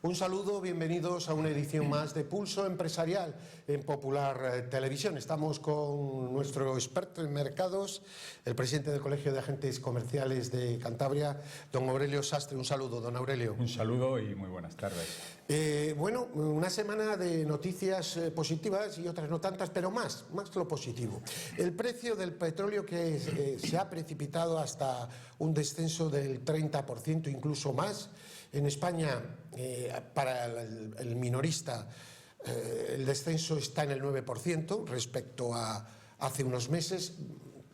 Un saludo, bienvenidos a una edición más de Pulso Empresarial en Popular Televisión. Estamos con nuestro experto en mercados, el presidente del Colegio de Agentes Comerciales de Cantabria, don Aurelio Sastre. Un saludo, don Aurelio. Un saludo y muy buenas tardes. Bueno, una semana de noticias positivas y otras no tantas, pero más lo positivo. El precio del petróleo que se ha precipitado hasta un descenso del 30%, incluso más. En España, para el minorista, el descenso está en el 9% respecto a hace unos meses.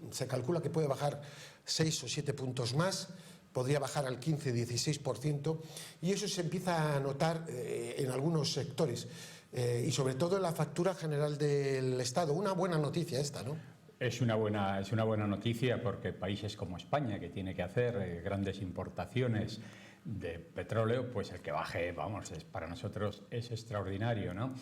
Se calcula que puede bajar 6 o 7 puntos más, podría bajar al 15-16%, y eso se empieza a notar en algunos sectores, y sobre todo en la factura general del Estado. Una buena noticia esta, ¿no? Es una buena noticia porque países como España, que tiene que hacer grandes importaciones de petróleo, pues el que baje, vamos, para nosotros es extraordinario, ¿no?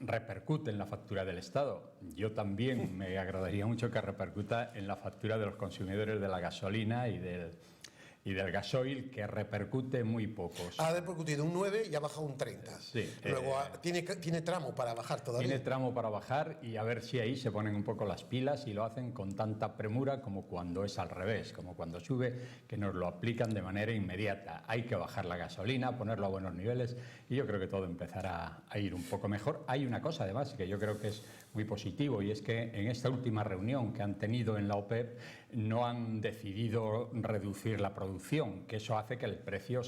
Repercute en la factura del Estado. Yo también me agradaría mucho que repercuta en la factura de los consumidores de la gasolina y del gasoil, que repercute muy pocos. Ha repercutido un 9 y ha bajado un 30. Sí, luego tiene tramo para bajar todavía. Tiene tramo para bajar, y a ver si ahí se ponen un poco las pilas y lo hacen con tanta premura como cuando es al revés, como cuando sube, que nos lo aplican de manera inmediata. Hay que bajar la gasolina, ponerlo a buenos niveles, y yo creo que todo empezará a ir un poco mejor. Hay una cosa además que yo creo que es muy positivo, y es que en esta última reunión que han tenido en la OPEP no han decidido reducir la producción, que eso hace que el precio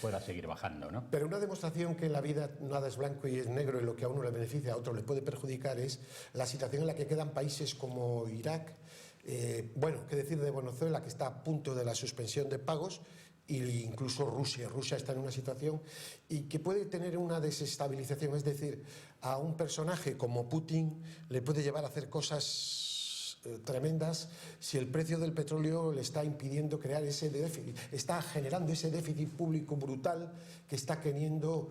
pueda seguir bajando, ¿no? Pero una demostración que en la vida nada es blanco y es negro, y lo que a uno le beneficia a otro le puede perjudicar, es la situación en la que quedan países como Irak, bueno, qué decir de Venezuela, que está a punto de la suspensión de pagos, e incluso Rusia. Rusia está en una situación y que puede tener una desestabilización, es decir, a un personaje como Putin le puede llevar a hacer cosas tremendas si el precio del petróleo le está impidiendo crear ese déficit, está generando ese déficit público brutal que está teniendo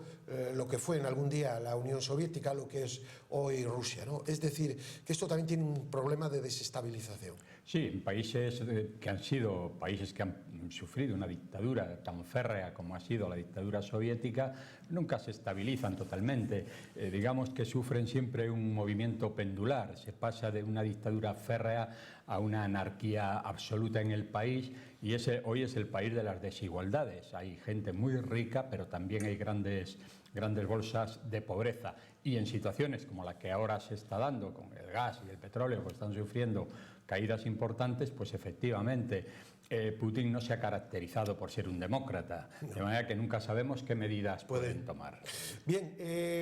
lo que fue en algún día la Unión Soviética, lo que es hoy Rusia, ¿no? Es decir, que esto también tiene un problema de desestabilización. Sí, países que han sido países que han sufrido una dictadura tan férrea como ha sido la dictadura soviética, nunca se estabilizan totalmente. Digamos que sufren siempre un movimiento pendular. Se pasa de una dictadura férrea a una anarquía absoluta en el país, y hoy es el país de las desigualdades. Hay gente muy rica, pero también hay grandes bolsas de pobreza, y en situaciones como la que ahora se está dando con el gas y el petróleo, pues están sufriendo caídas importantes. Pues efectivamente Putin no se ha caracterizado por ser un demócrata, de manera que nunca sabemos qué medidas pueden tomar. Bien,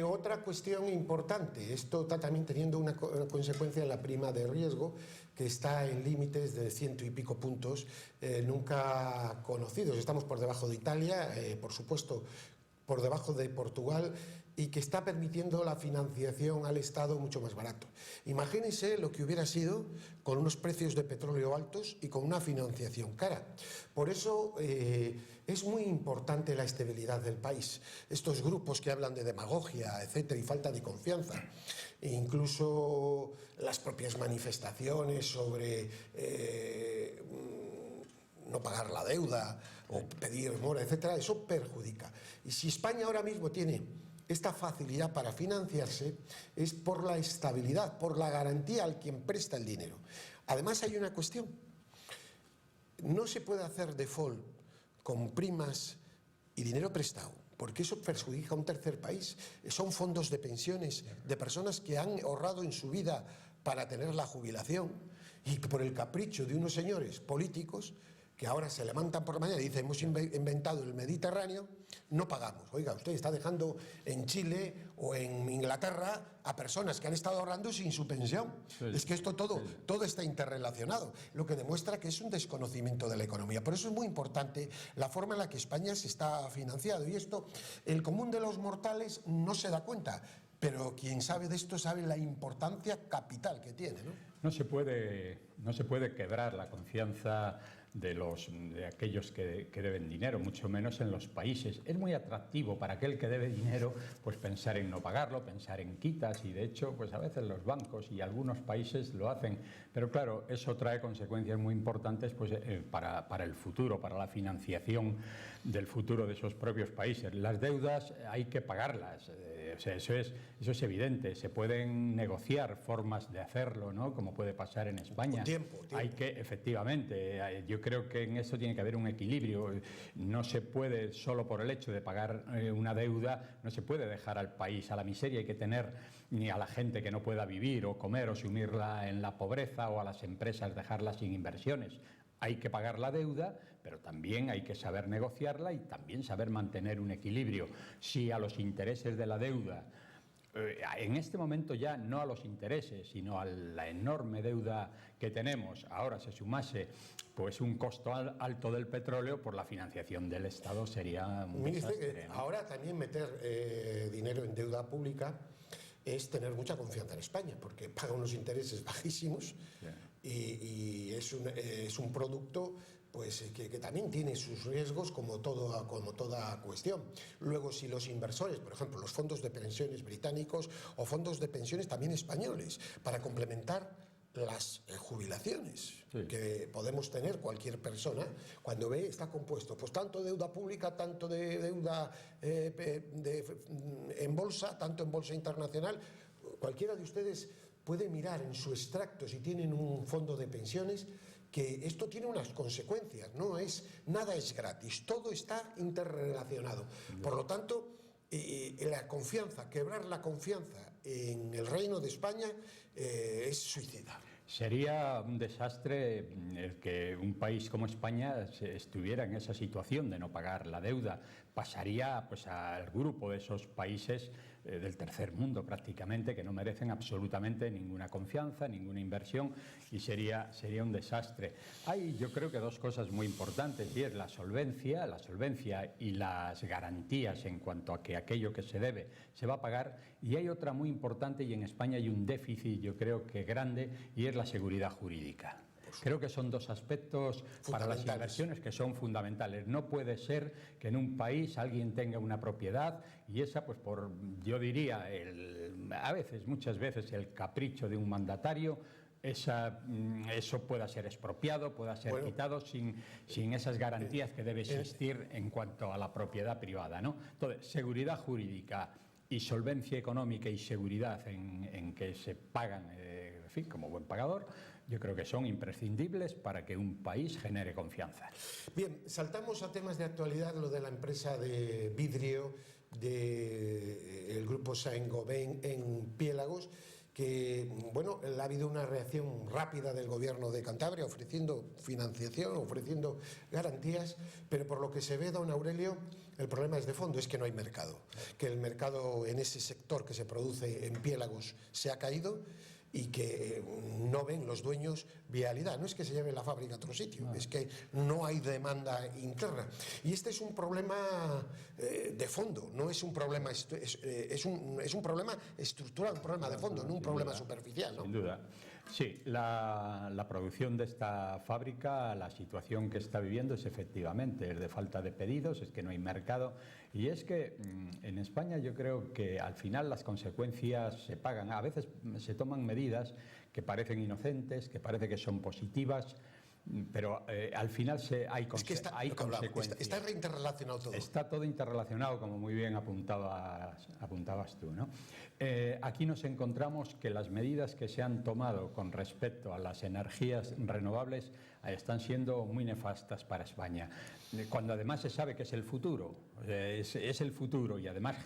otra cuestión importante, esto está también teniendo una consecuencia en la prima de riesgo, que está en límites de 100 y pico puntos nunca conocidos. Estamos por debajo de Italia, por supuesto por debajo de Portugal, y que está permitiendo la financiación al Estado mucho más barato. Imagínense lo que hubiera sido con unos precios de petróleo altos y con una financiación cara. Por eso es muy importante la estabilidad del país. Estos grupos que hablan de demagogia, etcétera, y falta de confianza, e incluso las propias manifestaciones sobre no pagar la deuda o pedir mora, etcétera, eso perjudica. Y si España ahora mismo tiene esta facilidad para financiarse, es por la estabilidad, por la garantía al quien presta el dinero. Además, hay una cuestión: no se puede hacer default con primas y dinero prestado, porque eso perjudica a un tercer país. Son fondos de pensiones de personas que han ahorrado en su vida para tener la jubilación, y que por el capricho de unos señores políticos que ahora se levantan por la mañana y dicen: hemos inventado el Mediterráneo, no pagamos. Oiga, usted está dejando en Chile o en Inglaterra a personas que han estado ahorrando sin su pensión. Sí. Es que esto todo está interrelacionado, lo que demuestra que es un desconocimiento de la economía. Por eso es muy importante la forma en la que España se está financiando, y esto el común de los mortales no se da cuenta, pero quien sabe de esto sabe la importancia capital que tiene, ¿no? No se puede no se puede quebrar la confianza de aquellos que deben dinero, mucho menos en los países. Es muy atractivo para aquel que debe dinero pues pensar en no pagarlo, pensar en quitas, y de hecho pues a veces los bancos y algunos países lo hacen, pero claro, eso trae consecuencias muy importantes pues, para el futuro, para la financiación del futuro de esos propios países. Las deudas hay que pagarlas, o sea, eso es evidente. Se pueden negociar formas de hacerlo, ¿no? Como puede pasar en España. Tiempo. Hay que, efectivamente, yo creo que en eso tiene que haber un equilibrio. No se puede, solo por el hecho de pagar una deuda, no se puede dejar al país a la miseria. Hay que tener ni a la gente que no pueda vivir o comer o sumirla en la pobreza, o a las empresas dejarlas sin inversiones. Hay que pagar la deuda, pero también hay que saber negociarla y también saber mantener un equilibrio. Si a los intereses de la deuda, en este momento ya no a los intereses, sino a la enorme deuda que tenemos, ahora se sumase pues un costo alto del petróleo, por la financiación del Estado sería un desastre, ¿no? Ahora también meter dinero en deuda pública es tener mucha confianza en España, porque paga unos intereses bajísimos, y es un producto pues que también tiene sus riesgos, como toda cuestión. Luego, si los inversores, por ejemplo, los fondos de pensiones británicos o fondos de pensiones también españoles, para complementar las jubilaciones que podemos tener cualquier persona, cuando ve, está compuesto pues tanto deuda pública, tanto de deuda en bolsa, tanto en bolsa internacional. Cualquiera de ustedes puede mirar en su extracto, si tienen un fondo de pensiones, que esto tiene unas consecuencias, nada es gratis, todo está interrelacionado. Por lo tanto, la confianza, quebrar la confianza en el Reino de España es suicida. Sería un desastre el que un país como España estuviera en esa situación de no pagar la deuda. Pasaría pues al grupo de esos países del tercer mundo prácticamente, que no merecen absolutamente ninguna confianza, ninguna inversión, y sería un desastre. Hay, yo creo, que dos cosas muy importantes, y es la solvencia y las garantías en cuanto a que aquello que se debe se va a pagar, y hay otra muy importante, y en España hay un déficit, yo creo que grande, y es la seguridad jurídica. Creo que son dos aspectos para las inversiones que son fundamentales. No puede ser que en un país alguien tenga una propiedad y esa, pues yo diría, muchas veces el capricho de un mandatario, eso pueda ser expropiado, pueda ser quitado sin esas garantías que debe existir en cuanto a la propiedad privada, ¿no? Entonces, seguridad jurídica y solvencia económica y seguridad en que se pagan, en fin, como buen pagador, yo creo que son imprescindibles para que un país genere confianza. Bien, saltamos a temas de actualidad, lo de la empresa de vidrio del grupo Saint-Gobain en Piélagos, que, bueno, ha habido una reacción rápida del gobierno de Cantabria ofreciendo financiación, ofreciendo garantías, pero por lo que se ve, don Aurelio, el problema es de fondo, es que no hay mercado, que el mercado en ese sector que se produce en Piélagos se ha caído y que no ven los dueños viabilidad. No es que se lleve la fábrica a otro sitio, es que no hay demanda interna. Y este es un problema de fondo, no es un problema, es un problema estructural, un problema de fondo, no un problema superficial, ¿no? Sin duda. Sí, la producción de esta fábrica, la situación que está viviendo es efectivamente de falta de pedidos, es que no hay mercado, y es que en España yo creo que al final las consecuencias se pagan. A veces se toman medidas que parecen inocentes, que parece que son positivas, pero al final hay consecuencias. Está interrelacionado todo. Está todo interrelacionado, como muy bien apuntabas tú, ¿no? Aquí nos encontramos que las medidas que se han tomado con respecto a las energías renovables están siendo muy nefastas para España, cuando además se sabe que es el futuro, es el futuro, y además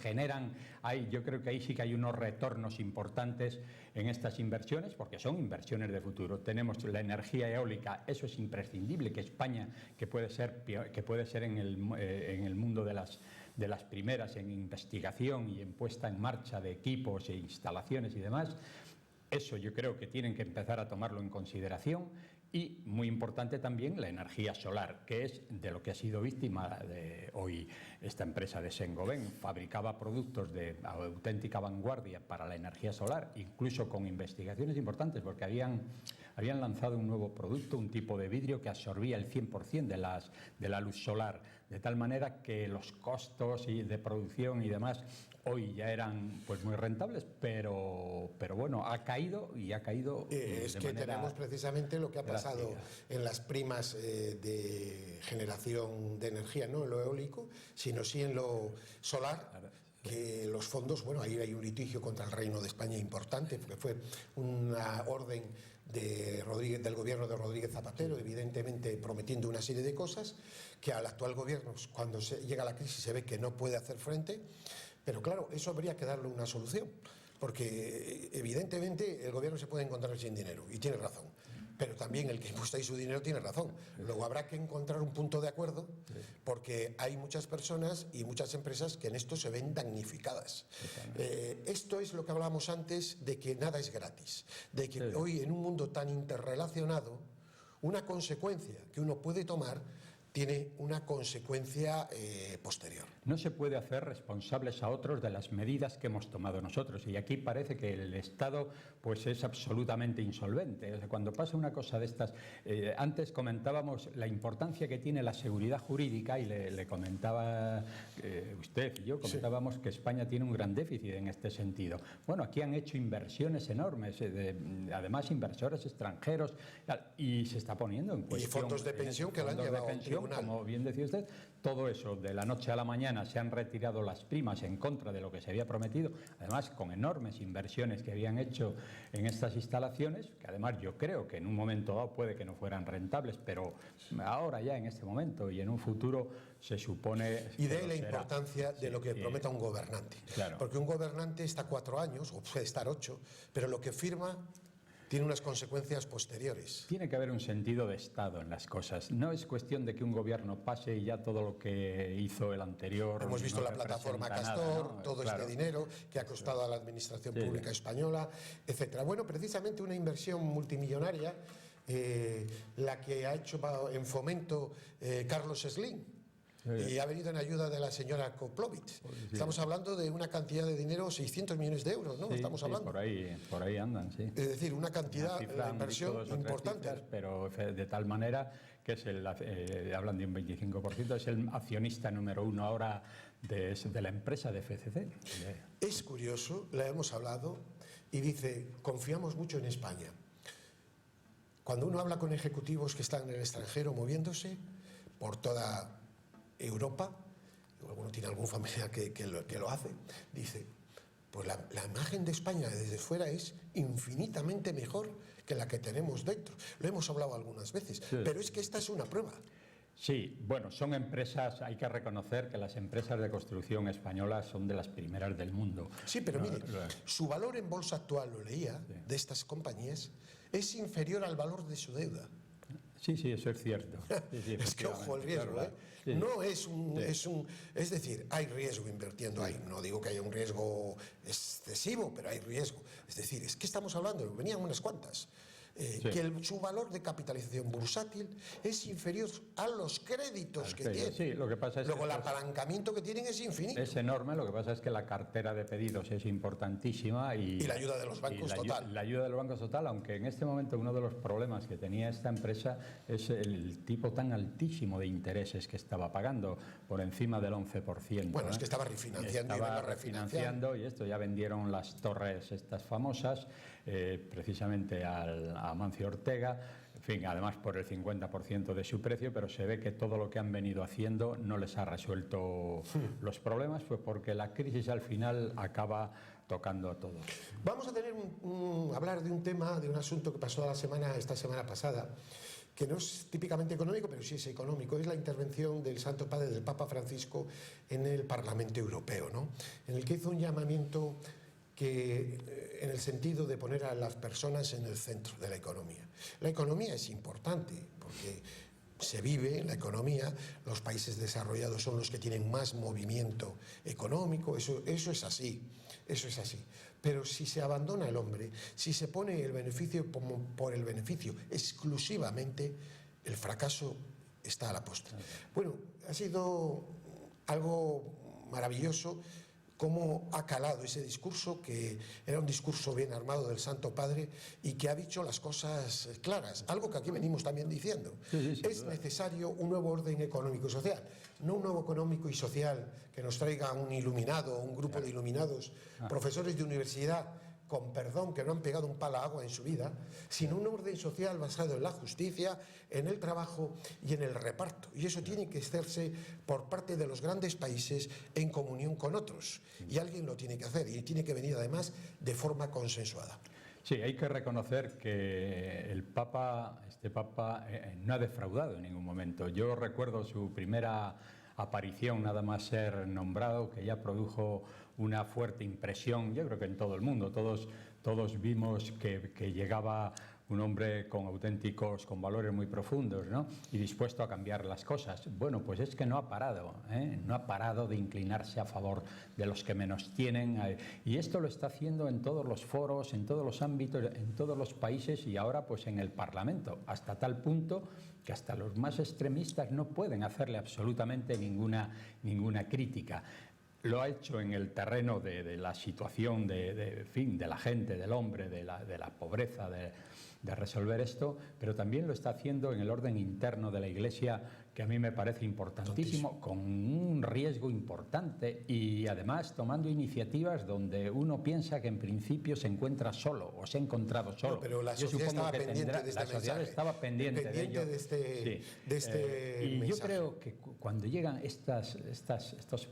yo creo que ahí sí que hay unos retornos importantes en estas inversiones, porque son inversiones de futuro. Tenemos la energía eólica, eso es imprescindible, que España, que puede ser en el mundo de las primeras en investigación y en puesta en marcha de equipos e instalaciones y demás, eso yo creo que tienen que empezar a tomarlo en consideración. Y muy importante también la energía solar, que es de lo que ha sido víctima de hoy esta empresa de Saint-Gobain. Fabricaba productos de auténtica vanguardia para la energía solar, incluso con investigaciones importantes, porque habían habían lanzado un nuevo producto, un tipo de vidrio que absorbía el 100% de la luz solar, de tal manera que los costos de producción y demás hoy ya eran pues muy rentables, pero bueno, ha caído y ha caído es que tenemos precisamente lo que ha pasado en las primas de generación de energía, no en lo eólico, sino sí en lo solar, que los fondos, bueno, ahí hay un litigio contra el Reino de España importante, porque fue una orden del gobierno de Rodríguez Zapatero, evidentemente prometiendo una serie de cosas que al actual gobierno, cuando llega la crisis, se ve que no puede hacer frente. Pero claro, eso habría que darle una solución, porque evidentemente el gobierno se puede encontrar sin dinero, y tiene razón, pero también el que puso ahí su dinero tiene razón. Luego habrá que encontrar un punto de acuerdo, porque hay muchas personas y muchas empresas que en esto se ven damnificadas. Esto es lo que hablábamos antes, de que nada es gratis, de que hoy en un mundo tan interrelacionado, una consecuencia que uno puede tomar tiene una consecuencia posterior. No se puede hacer responsables a otros de las medidas que hemos tomado nosotros, y aquí parece que el Estado pues es absolutamente insolvente. O sea, cuando pasa una cosa de estas, antes comentábamos la importancia que tiene la seguridad jurídica, y le comentaba usted y yo comentábamos que España tiene un gran déficit en este sentido. Bueno, aquí han hecho inversiones enormes, además inversores extranjeros, y se está poniendo en cuestión. Y fondos de pensión que la han llevado a un tribunal. Como bien decía usted, todo eso de la noche a la mañana se han retirado las primas en contra de lo que se había prometido, además con enormes inversiones que habían hecho en estas instalaciones, que además yo creo que en un momento dado puede que no fueran rentables, pero ahora ya en este momento y en un futuro se supone... Y de ahí la importancia de lo que prometa un gobernante. Claro. Porque un gobernante está 4 años, o puede estar 8, pero lo que firma tiene unas consecuencias posteriores. Tiene que haber un sentido de Estado en las cosas. No es cuestión de que un gobierno pase y ya todo lo que hizo el anterior... Hemos visto no la plataforma Castor, nada, ¿no? todo este dinero que ha costado a la administración pública española, etcétera. Bueno, precisamente una inversión multimillonaria, la que ha hecho en Fomento Carlos Slim, y ha venido en ayuda de la señora Koplovich. Estamos hablando de una cantidad de dinero, 600 millones de euros, ¿no? Estamos hablando. Por ahí andan, sí. Es decir, una cantidad de inversión importante. Cifras, pero de tal manera que es hablan de un 25%, es el accionista número 1 ahora de la empresa de FCC. Es curioso, la hemos hablado, y dice, confiamos mucho en España. Cuando uno habla con ejecutivos que están en el extranjero moviéndose por toda Europa, o alguno tiene algún familiar que lo hace, dice, pues la imagen de España desde fuera es infinitamente mejor que la que tenemos dentro. Lo hemos hablado algunas veces, pero es que esta es una prueba. Sí, bueno, son empresas, hay que reconocer que las empresas de construcción españolas son de las primeras del mundo. Sí, pero mire, su valor en bolsa actual, lo leía, de estas compañías, es inferior al valor de su deuda. Sí, eso es cierto. Sí, es que ojo el riesgo, claro. Sí. No es decir, hay riesgo invirtiendo ahí. No digo que haya un riesgo excesivo, pero hay riesgo. Es decir, es que estamos hablando, venían unas cuantas. Que su valor de capitalización bursátil es inferior a los créditos que tienen. Sí, lo que pasa es luego el apalancamiento que tienen es infinito. Es enorme, lo que pasa es que la cartera de pedidos es importantísima y la ayuda de los bancos total. La ayuda de los bancos total, aunque en este momento uno de los problemas que tenía esta empresa es el tipo tan altísimo de intereses que estaba pagando, por encima del 11%. Bueno, es que estaba refinanciando. Estaba refinanciando y esto, ya vendieron las torres estas famosas, precisamente a Amancio Ortega, en fin, además por el 50% de su precio, pero se ve que todo lo que han venido haciendo no les ha resuelto los problemas, pues porque la crisis al final acaba tocando a todos. Vamos a tener hablar de un tema, de un asunto que pasó esta semana pasada, que no es típicamente económico, pero sí es económico. Es la intervención del Santo Padre, del Papa Francisco, en el Parlamento Europeo, ¿no? En el que hizo un llamamiento en el sentido de poner a las personas en el centro de la economía. La economía es importante porque se vive en la economía, los países desarrollados son los que tienen más movimiento económico, eso es así, Pero si se abandona el hombre, si se pone el beneficio por el beneficio exclusivamente, el fracaso está a la postre. Bueno, ha sido algo maravilloso cómo ha calado ese discurso, que era un discurso bien armado del Santo Padre y que ha dicho las cosas claras, algo que aquí venimos también diciendo. Es necesario un nuevo orden económico y social, no un nuevo económico y social que nos traiga un iluminado, un grupo de iluminados, profesores de universidad, con perdón, que no han pegado un palo a agua en su vida, sino un orden social basado en la justicia, en el trabajo y en el reparto. Y eso tiene que hacerse por parte de los grandes países en comunión con otros. Y alguien lo tiene que hacer y tiene que venir además de forma consensuada. Sí, hay que reconocer que el Papa, este Papa, no ha defraudado en ningún momento. Yo recuerdo su primera aparición, nada más ser nombrado, que ya produjo una fuerte impresión, yo creo que en todo el mundo. Todos vimos que llegaba un hombre con valores muy profundos, ¿no? Y dispuesto a cambiar las cosas. Bueno, pues es que no ha parado, no ha parado de inclinarse a favor de los que menos tienen, y esto lo está haciendo en todos los foros, en todos los ámbitos, en todos los países, y ahora pues en el Parlamento, hasta tal punto que hasta los más extremistas no pueden hacerle absolutamente ninguna crítica. Lo ha hecho en el terreno de la situación de la gente, del hombre, de la pobreza, de resolver esto, pero también lo está haciendo en el orden interno de la Iglesia, que a mí me parece importantísimo, con un riesgo importante y además tomando iniciativas donde uno piensa que en principio se encuentra solo o se ha encontrado solo. No, pero la sociedad estaba pendiente de este mensaje. La sociedad estaba pendiente de ello. Y yo creo que cuando llegan estos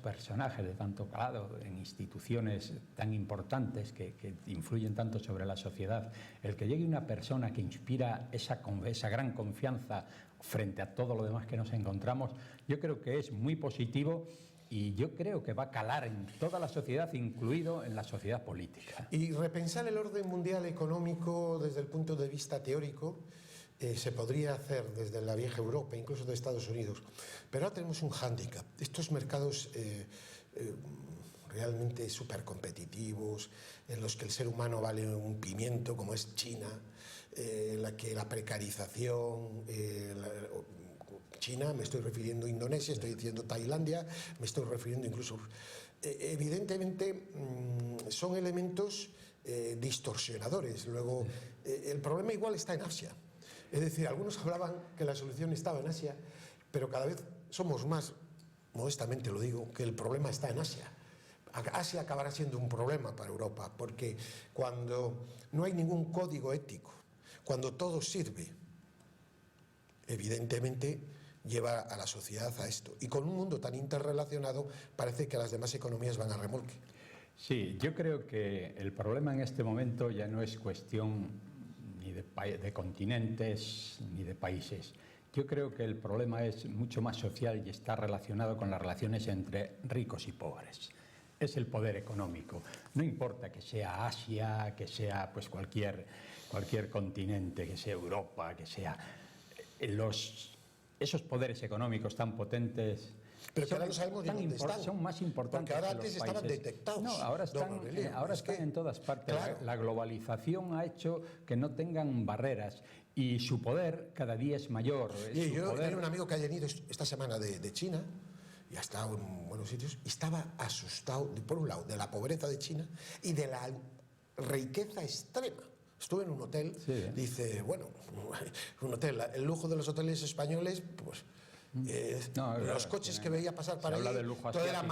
personajes de tanto calado en instituciones tan importantes que influyen tanto sobre la sociedad, el que llegue una persona que inspira esa gran confianza frente a todo lo demás que nos encontramos, yo creo que es muy positivo y yo creo que va a calar en toda la sociedad, incluido en la sociedad política. Y repensar el orden mundial económico desde el punto de vista teórico se podría hacer desde la vieja Europa, incluso de Estados Unidos. Pero ahora tenemos un hándicap. Estos mercados realmente súper competitivos, en los que el ser humano vale un pimiento, como es China, la precarización, China, me estoy refiriendo a Indonesia, estoy diciendo Tailandia, me estoy refiriendo incluso... evidentemente son elementos distorsionadores. Luego, el problema igual está en Asia. Es decir, algunos hablaban que la solución estaba en Asia, pero cada vez somos más, modestamente lo digo, que el problema está en Asia. Asia acabará siendo un problema para Europa, porque cuando no hay ningún código ético, cuando todo sirve, evidentemente lleva a la sociedad a esto. Y con un mundo tan interrelacionado, parece que las demás economías van a remolque. Sí, yo creo que el problema en este momento ya no es cuestión ni de continentes ni de países. Yo creo que el problema es mucho más social y está relacionado con las relaciones entre ricos y pobres. Es el poder económico. No importa que sea Asia, que sea pues cualquier continente, que sea Europa, que sea esos poderes económicos tan potentes. Pero que ahora no sabemos ni dónde están. Son más importantes. Porque ahora que los antes países. Estaban detectados. No, ahora están en todas partes. Claro. La globalización ha hecho que no tengan barreras y su poder cada día es mayor. Yo tenía un amigo que ha venido esta semana de China y ha estado en buenos sitios y estaba asustado, por un lado, de la pobreza de China y de la riqueza extrema. Estuve en un hotel, sí. Dice, bueno, un hotel, el lujo de los hoteles españoles, pues... los coches que veía pasar para ahí, todo era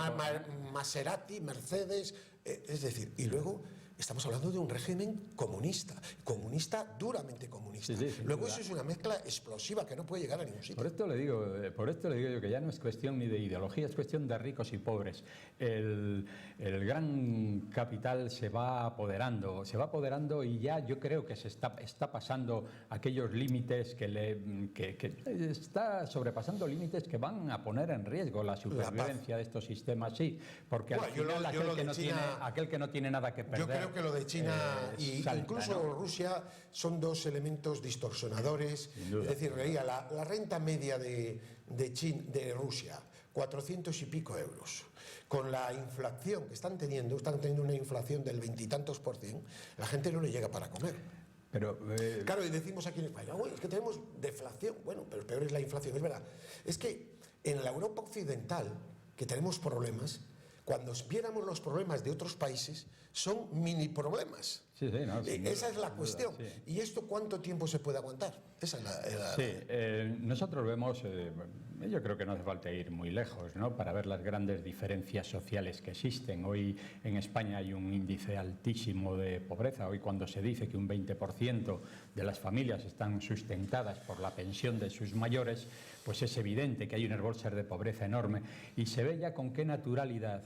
Maserati, Mercedes, es decir, y luego estamos hablando de un régimen comunista, duramente comunista. Sí, luego eso es una mezcla explosiva que no puede llegar a ningún sitio. Por esto le digo yo que ya no es cuestión ni de ideología, es cuestión de ricos y pobres. El gran capital se va apoderando y ya yo creo que se está pasando aquellos límites que está sobrepasando límites que van a poner en riesgo la supervivencia de estos sistemas, sí, porque al final aquel que no tiene nada que perder. Yo creo que lo de China e incluso ¿no? Rusia son dos elementos distorsionadores. Es decir, veía la renta media de Rusia, 400 y pico euros. Con la inflación que están teniendo una inflación del 20 y tantos %, la gente no le llega para comer. Pero, claro, y decimos aquí en España, es que tenemos deflación. Bueno, pero peor es la inflación, es verdad. Es que en la Europa occidental, que tenemos problemas, cuando viéramos los problemas de otros países, son mini problemas. Sí, sí, no, Esa es la cuestión. Sí. ¿Y esto cuánto tiempo se puede aguantar? Esa es la... Sí, nosotros vemos, yo creo que no hace falta ir muy lejos, ¿no?, para ver las grandes diferencias sociales que existen. Hoy en España hay un índice altísimo de pobreza. Hoy, cuando se dice que un 20% de las familias están sustentadas por la pensión de sus mayores, pues es evidente que hay unas bolsas de pobreza enorme, y se ve ya con qué naturalidad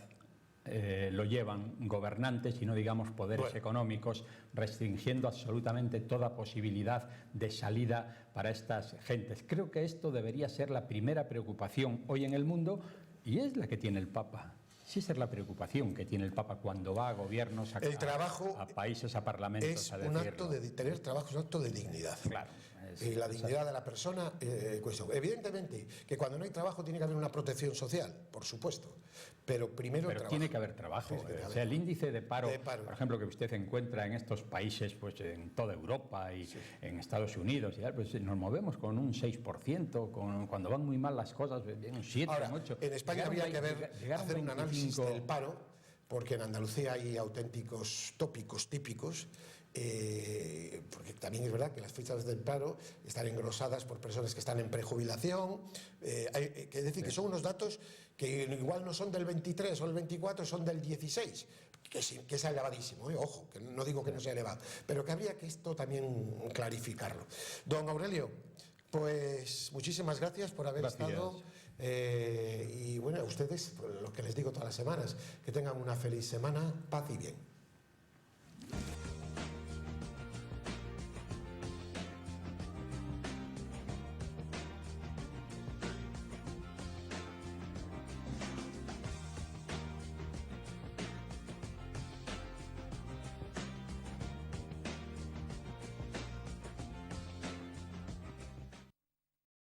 lo llevan gobernantes y no digamos poderes económicos, restringiendo absolutamente toda posibilidad de salida para estas gentes. Creo que esto debería ser la primera preocupación hoy en el mundo, y es la que tiene el Papa. Sí, esa es la preocupación que tiene el Papa cuando va a gobiernos, a países, a parlamentos, es a decirlo. un acto de tener trabajo, es un acto de dignidad. Claro. Y la dignidad de la persona, cuestión. Evidentemente que cuando no hay trabajo tiene que haber una protección social, por supuesto, pero primero el trabajo. Tiene que haber trabajo. O sea, el índice de paro, por ejemplo, que usted encuentra en estos países, pues en toda Europa y en Estados Unidos, y tal, pues nos movemos con un 6%, cuando van muy mal las cosas, un 7, Ahora, un 8. en España habría que hacer un análisis del paro, porque en Andalucía hay auténticos tópicos típicos. Porque también es verdad que las fichas del paro están engrosadas por personas que están en prejubilación, hay que decir que son unos datos que igual no son del 23 o el 24, son del 16, que es elevadísimo, ojo, que no digo que no sea elevado, pero que habría que esto también clarificarlo. Don Aurelio, pues muchísimas gracias por haber estado, y bueno, a ustedes, lo que les digo todas las semanas, que tengan una feliz semana, paz y bien.